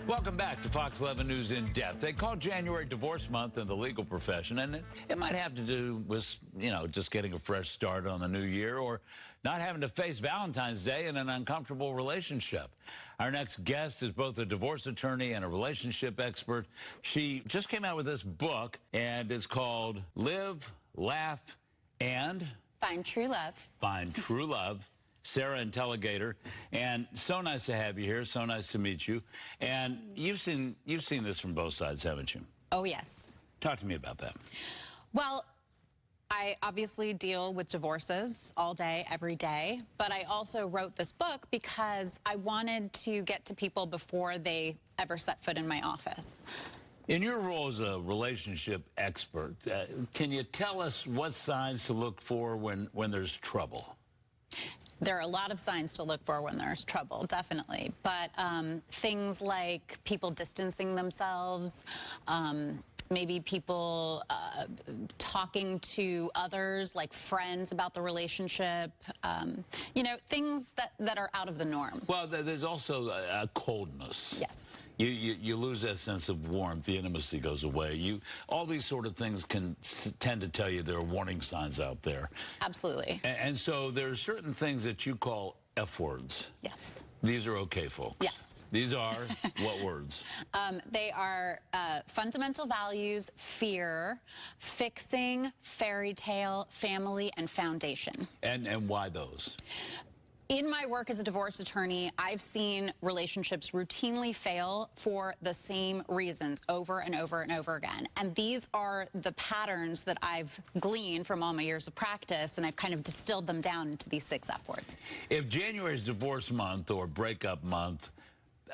Welcome back to Fox 11 News in Depth. They call January divorce month in the legal profession, and it might have to do with, just getting a fresh start on the new year or not having to face Valentine's Day in an uncomfortable relationship. Our next guest is both a divorce attorney and a relationship expert. She just came out with this book, and it's called Live, Laugh, and Find True Love. Find True Love. Sarah Intelligator, and so nice to have you here. So nice to meet you. And you've seen this from both sides, haven't you? Oh, yes. Talk to me about that. Well, I obviously deal with divorces all day, every day, but I also wrote this book because I wanted to get to people before they ever set foot in my office. In your role as a relationship expert, can you tell us what signs to look for when there's trouble? There are a lot of signs to look for when there's trouble, definitely. But things like people distancing themselves, maybe people talking to others, like friends, about the relationship, things that are out of the norm. Well, there's also a coldness. Yes. You lose that sense of warmth. The intimacy goes away. All these sort of things can tend to tell you there are warning signs out there. Absolutely. And so there are certain things that you call F words. Yes. These are okay, folks. Yes. These are what words? They are fundamental values, fear, fixing, fairy tale, family, and foundation. And why those? In my work as a divorce attorney, I've seen relationships routinely fail for the same reasons over and over and over again. And these are the patterns that I've gleaned from all my years of practice, and I've kind of distilled them down into these 6 F words. If January is divorce month or breakup month,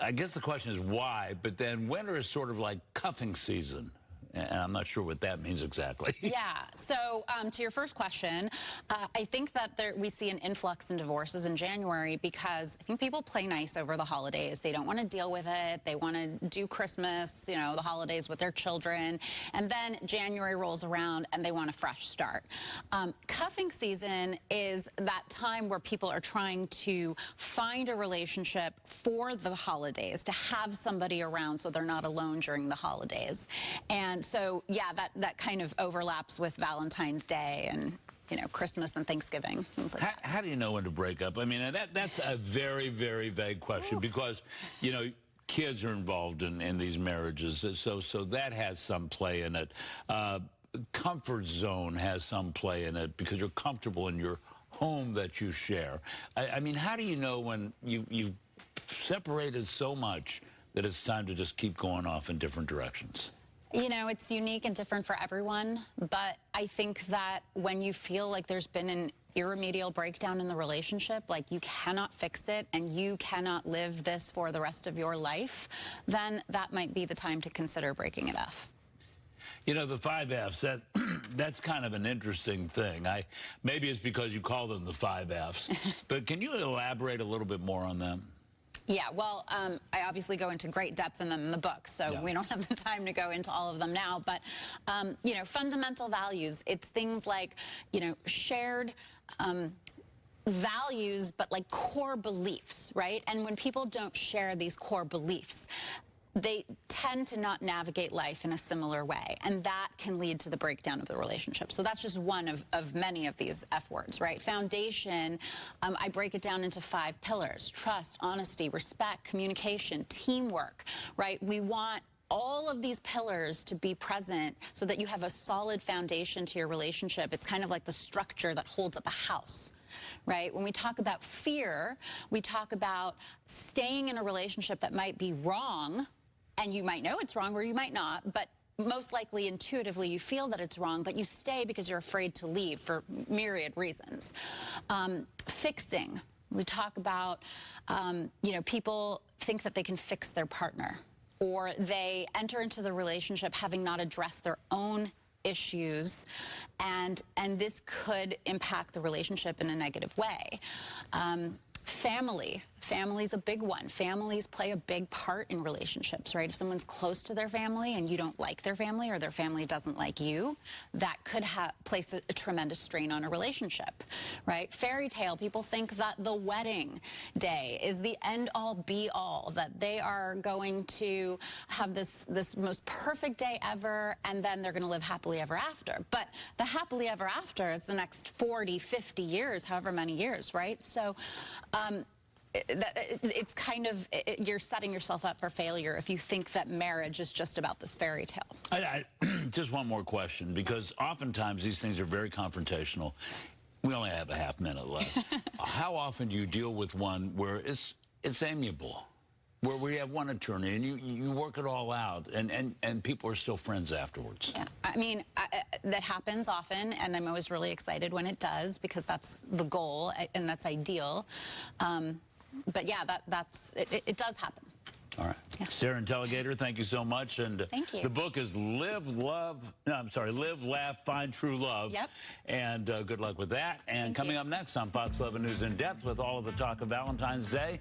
I guess the question is why, but then winter is sort of like cuffing season. And I'm not sure what that means exactly. Yeah. So to your first question, I think that we see an influx in divorces in January because I think people play nice over the holidays. They don't want to deal with it. They want to do Christmas, the holidays with their children. And then January rolls around and they want a fresh start. Cuffing season is that time where people are trying to find a relationship for the holidays, to have somebody around so they're not alone during the holidays. And so, yeah, that kind of overlaps with Valentine's Day and, Christmas and Thanksgiving, things like that. How do you know when to break up? I mean, that's a very, very vague question because, kids are involved in these marriages, so that has some play in it. Comfort zone has some play in it because you're comfortable in your home that you share. I mean, how do you know when you've separated so much that it's time to just keep going off in different directions? It's unique and different for everyone, but I think that when you feel like there's been an irremediable breakdown in the relationship, like you cannot fix it and you cannot live this for the rest of your life, then that might be the time to consider breaking it off. The 5 Fs, that's kind of an interesting thing. Maybe it's because you call them the 5 Fs, but can you elaborate a little bit more on them? Yeah, well, I obviously go into great depth in them in the book, so yeah. We don't have the time to go into all of them now. But, fundamental values, it's things like, shared values, but like core beliefs, right? And when people don't share these core beliefs, they tend to not navigate life in a similar way, and that can lead to the breakdown of the relationship. So that's just one of many of these F words, right? Foundation, I break it down into 5 pillars: trust, honesty, respect, communication, teamwork, right? We want all of these pillars to be present so that you have a solid foundation to your relationship. It's kind of like the structure that holds up a house. Right? When we talk about fear, we talk about staying in a relationship that might be wrong, and you might know it's wrong or you might not, but most likely intuitively you feel that it's wrong, but you stay because you're afraid to leave for myriad reasons. Fixing, we talk about, people think that they can fix their partner, or they enter into the relationship having not addressed their own issues, and this could impact the relationship in a negative way. Family, Family's a big one. Families play a big part in relationships, right? If someone's close to their family and you don't like their family or their family doesn't like you, that could place a tremendous strain on a relationship, right? Fairy tale, people think that the wedding day is the end-all, be-all, that they are going to have this most perfect day ever, and then they're going to live happily ever after. But the happily ever after is the next 40, 50 years, however many years, right? So it's kind of, you're setting yourself up for failure if you think that marriage is just about this fairy tale. Just one more question, because oftentimes these things are very confrontational. We only have a half minute left. How often do you deal with one where it's amiable, where we have one attorney and you work it all out and people are still friends afterwards? Yeah, I mean, that happens often, and I'm always really excited when it does, because that's the goal and that's ideal. But yeah, it does happen. All right. Yeah. Sarah Intelligator, thank you so much. And thank you. The book is Live, Laugh, Find True Love. Yep. And good luck with that. And coming up next on Fox 11 News In Depth with all of the talk of Valentine's Day.